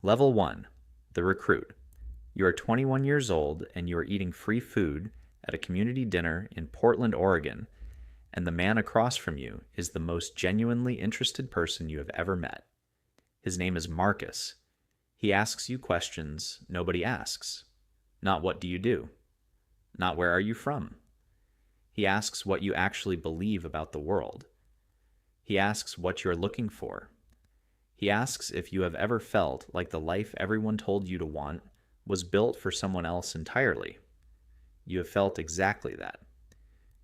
Level 1, the recruit. You are 21 years old and you are eating free food at a community dinner in Portland, Oregon, and the man across from you is the most genuinely interested person you have ever met. His name is Marcus. He asks you questions nobody asks. Not what do you do? Not where are you from? He asks what you actually believe about the world. He asks what you are looking for. He asks if you have ever felt like the life everyone told you to want was built for someone else entirely. You have felt exactly that.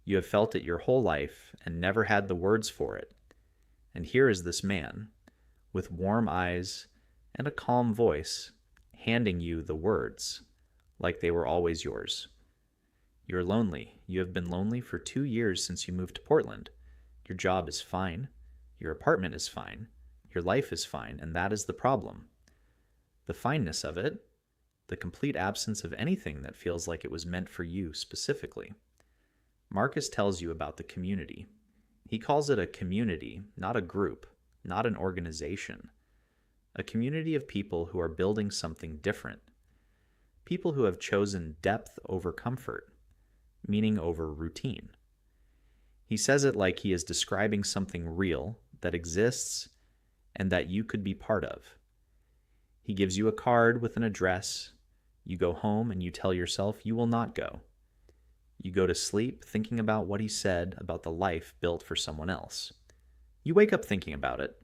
You have felt it your whole life and never had the words for it. And here is this man, with warm eyes and a calm voice, handing you the words, like they were always yours. You're lonely. You have been lonely for 2 years since you moved to Portland. Your job is fine. Your apartment is fine. Your life is fine, and that is the problem. The fineness of it, the complete absence of anything that feels like it was meant for you specifically. Marcus tells you about the community. He calls it a community, not a group, not an organization. A community of people who are building something different. People who have chosen depth over comfort, meaning over routine. He says it like he is describing something real that exists and that you could be part of. He gives you a card with an address. You go home and you tell yourself you will not go. You go to sleep thinking about what he said about the life built for someone else. You wake up thinking about it.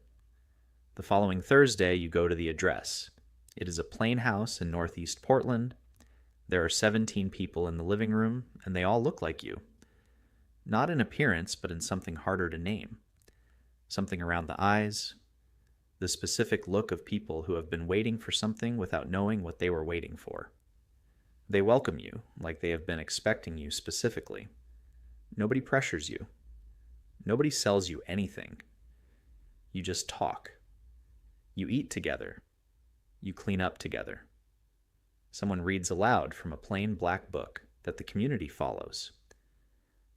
The following Thursday, you go to the address. It is a plain house in northeast Portland. There are 17 people in the living room, and they all look like you. Not in appearance, but in something harder to name. Something around the eyes, the specific look of people who have been waiting for something without knowing what they were waiting for. They welcome you like they have been expecting you specifically. Nobody pressures you. Nobody sells you anything. You just talk. You eat together. You clean up together. Someone reads aloud from a plain black book that the community follows.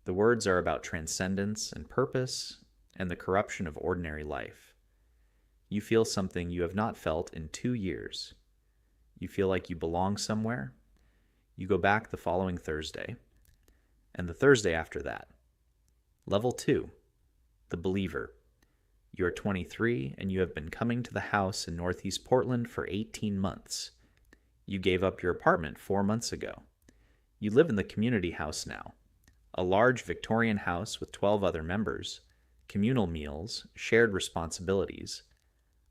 The words are about transcendence and purpose and the corruption of ordinary life. You feel something you have not felt in 2 years. You feel like you belong somewhere. You go back the following Thursday, and the Thursday after that. Level 2, the believer. You are 23, and you have been coming to the house in northeast Portland for 18 months. You gave up your apartment 4 months ago. You live in the community house now, a large Victorian house with 12 other members, communal meals, shared responsibilities,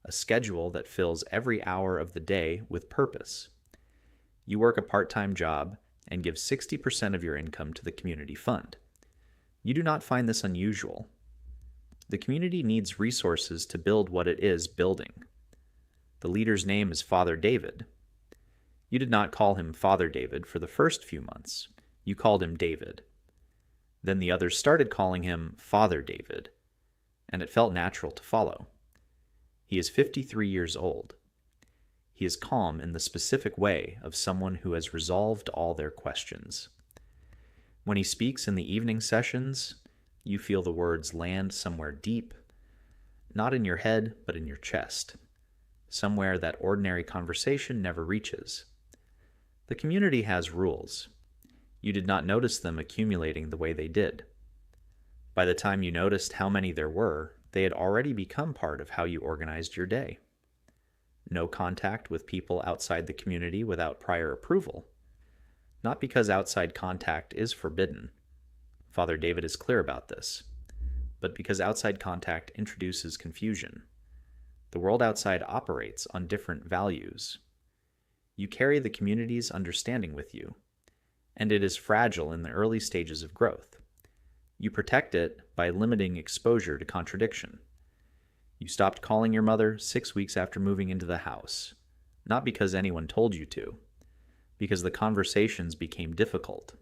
a schedule that fills every hour of the day with purpose. You work a part-time job and give 60% of your income to the community fund. You do not find this unusual. The community needs resources to build what it is building. The leader's name is Father David. You did not call him Father David for the first few months. You called him David. Then the others started calling him Father David, and it felt natural to follow. He is 53 years old. He is calm in the specific way of someone who has resolved all their questions. When he speaks in the evening sessions, you feel the words land somewhere deep, not in your head, but in your chest, somewhere that ordinary conversation never reaches. The community has rules. You did not notice them accumulating the way they did. By the time you noticed how many there were, they had already become part of how you organized your day. No contact with people outside the community without prior approval. Not because outside contact is forbidden. Father David is clear about this. But because outside contact introduces confusion. The world outside operates on different values. You carry the community's understanding with you, and it is fragile in the early stages of growth. You protect it by limiting exposure to contradiction. You stopped calling your mother 6 weeks after moving into the house, not because anyone told you to, because the conversations became difficult.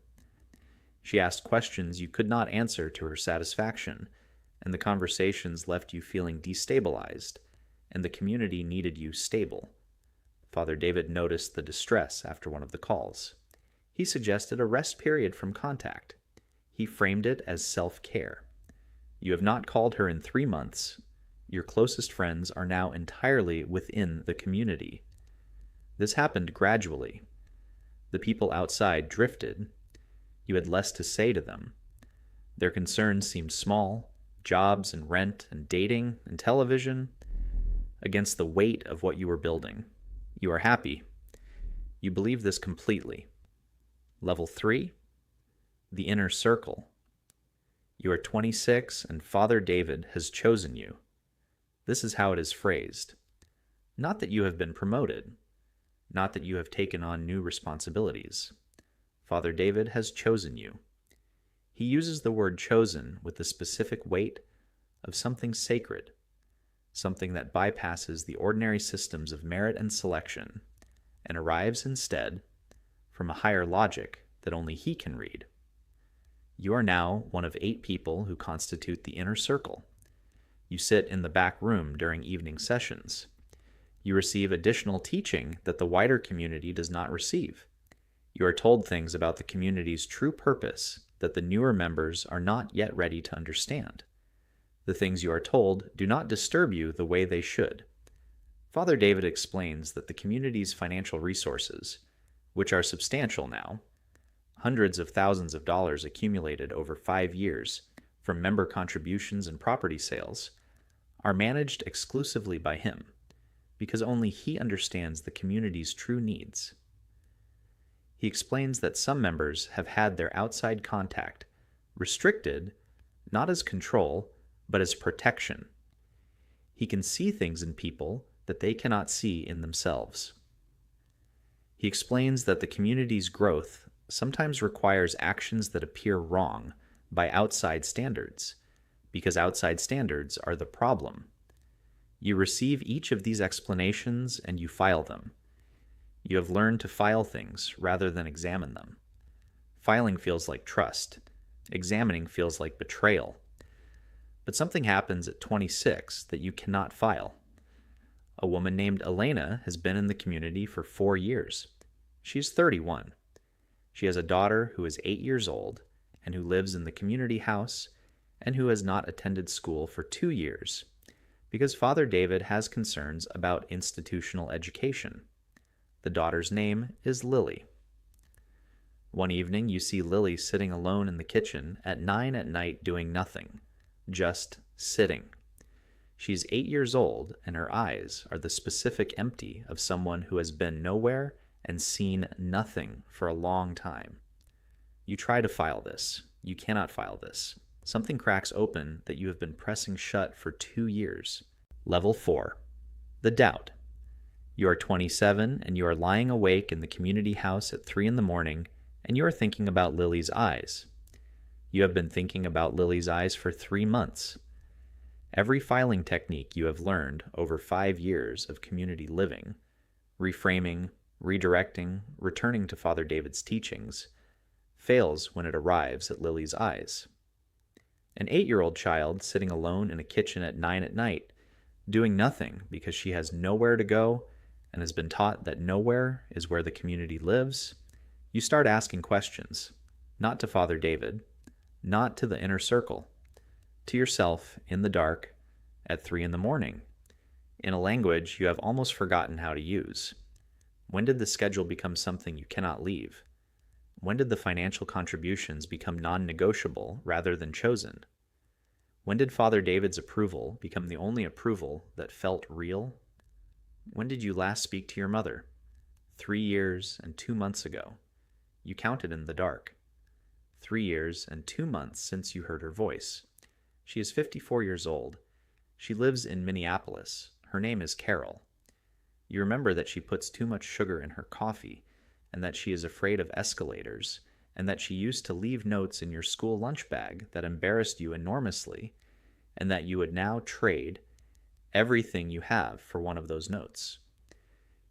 She asked questions you could not answer to her satisfaction, and the conversations left you feeling destabilized, and the community needed you stable. Father David noticed the distress after one of the calls. He suggested a rest period from contact. He framed it as self-care. You have not called her in 3 months. Your closest friends are now entirely within the community. This happened gradually. The people outside drifted. You had less to say to them. Their concerns seemed small, jobs and rent and dating and television, against the weight of what you were building. You are happy. You believe this completely. Level 3, the inner circle. You are 26 and Father David has chosen you. This is how it is phrased. Not that you have been promoted, not that you have taken on new responsibilities. Father David has chosen you. He uses the word chosen with the specific weight of something sacred, something that bypasses the ordinary systems of merit and selection and arrives instead from a higher logic that only he can read. You are now one of 8 people who constitute the inner circle. You sit in the back room during evening sessions. You receive additional teaching that the wider community does not receive. You are told things about the community's true purpose that the newer members are not yet ready to understand. The things you are told do not disturb you the way they should. Father David explains that the community's financial resources, which are substantial now, hundreds of thousands of dollars accumulated over 5 years from member contributions and property sales, are managed exclusively by him, because only he understands the community's true needs. He explains that some members have had their outside contact restricted not as control, but as protection. He can see things in people that they cannot see in themselves. He explains that the community's growth sometimes requires actions that appear wrong by outside standards, because outside standards are the problem. You receive each of these explanations and you file them. You have learned to file things rather than examine them. Filing feels like trust. Examining feels like betrayal. But something happens at 26 that you cannot file. A woman named Elena has been in the community for 4 years. She's 31. She has a daughter who is 8 years old and who lives in the community house and who has not attended school for 2 years because Father David has concerns about institutional education. The daughter's name is Lily. One evening, you see Lily sitting alone in the kitchen at 9 at night doing nothing, just sitting. She's 8 years old, and her eyes are the specific empty of someone who has been nowhere and seen nothing for a long time. You try to file this. You cannot file this. Something cracks open that you have been pressing shut for 2 years. Level 4. The doubt. You are 27 and you are lying awake in the community house at 3 in the morning and you are thinking about Lily's eyes. You have been thinking about Lily's eyes for 3 months. Every filing technique you have learned over 5 years of community living, reframing, redirecting, returning to Father David's teachings, fails when it arrives at Lily's eyes. An 8-year-old child sitting alone in a kitchen at 9 at night, doing nothing because she has nowhere to go and has been taught that nowhere is where the community lives, you start asking questions, not to Father David, not to the inner circle, to yourself in the dark at 3 in the morning, in a language you have almost forgotten how to use. When did the schedule become something you cannot leave? When did the financial contributions become non-negotiable rather than chosen? When did Father David's approval become the only approval that felt real? When did you last speak to your mother? 3 years and 2 months ago. You counted in the dark. 3 years and 2 months since you heard her voice. She is 54 years old. She lives in Minneapolis. Her name is Carol. You remember that she puts too much sugar in her coffee, and that she is afraid of escalators, and that she used to leave notes in your school lunch bag that embarrassed you enormously, and that you would now trade everything you have for one of those notes.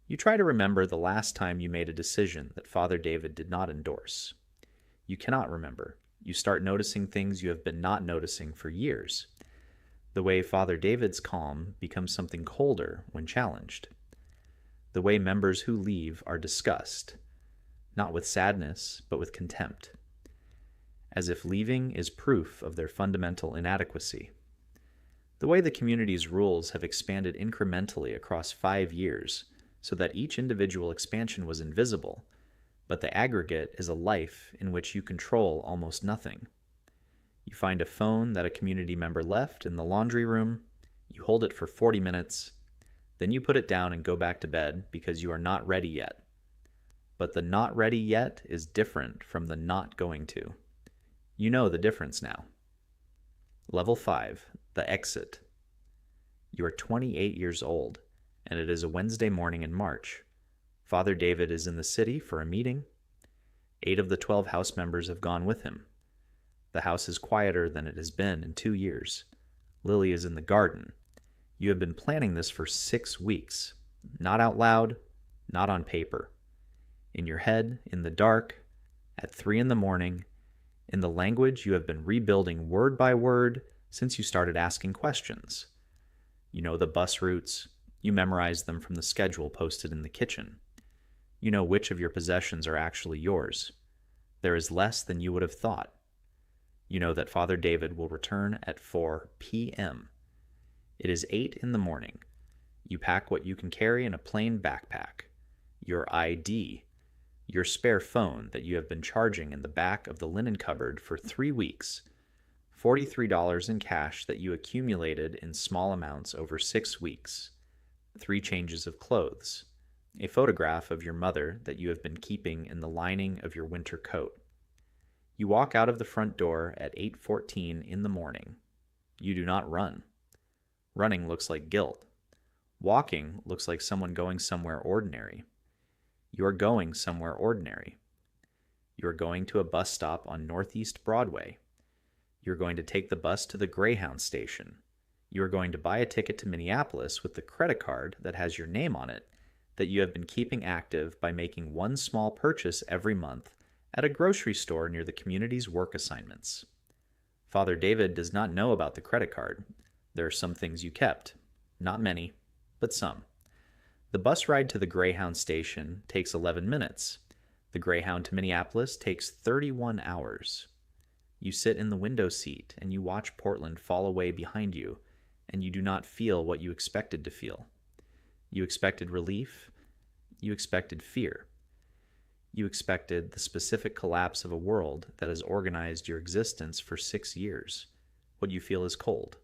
You try to remember the last time you made a decision that Father David did not endorse. You cannot remember. You start noticing things you have been not noticing for years. The way Father David's calm becomes something colder when challenged. The way members who leave are discussed, not with sadness, but with contempt, as if leaving is proof of their fundamental inadequacy. The way the community's rules have expanded incrementally across 5 years so that each individual expansion was invisible, but the aggregate is a life in which you control almost nothing. You find a phone that a community member left in the laundry room, you hold it for 40 minutes, then you put it down and go back to bed because you are not ready yet. But the not ready yet is different from the not going to. You know the difference now. Level 5, the exit. You are 28 years old, and it is a Wednesday morning in March. Father David is in the city for a meeting. 8 of the 12 house members have gone with him. The house is quieter than it has been in 2 years. Lily is in the garden. You have been planning this for 6 weeks. Not out loud, not on paper. In your head, in the dark, at 3 in the morning, in the language you have been rebuilding word by word since you started asking questions. You know the bus routes. You memorize them from the schedule posted in the kitchen. You know which of your possessions are actually yours. There is less than you would have thought. You know that Father David will return at 4 p.m. It is 8 in the morning. You pack what you can carry in a plain backpack. Your ID. Your spare phone that you have been charging in the back of the linen cupboard for 3 weeks. $43 in cash that you accumulated in small amounts over 6 weeks. 3 changes of clothes. A photograph of your mother that you have been keeping in the lining of your winter coat. You walk out of the front door at 8:14 in the morning. You do not run. Running looks like guilt. Walking looks like someone going somewhere ordinary. You are going somewhere ordinary. You are going to a bus stop on Northeast Broadway. You are going to take the bus to the Greyhound station. You are going to buy a ticket to Minneapolis with the credit card that has your name on it that you have been keeping active by making one small purchase every month at a grocery store near the community's work assignments. Father David does not know about the credit card. There are some things you kept. Not many, but some. The bus ride to the Greyhound station takes 11 minutes. The Greyhound to Minneapolis takes 31 hours. You sit in the window seat and you watch Portland fall away behind you, and you do not feel what you expected to feel. You expected relief. You expected fear. You expected the specific collapse of a world that has organized your existence for 6 years. What you feel is cold.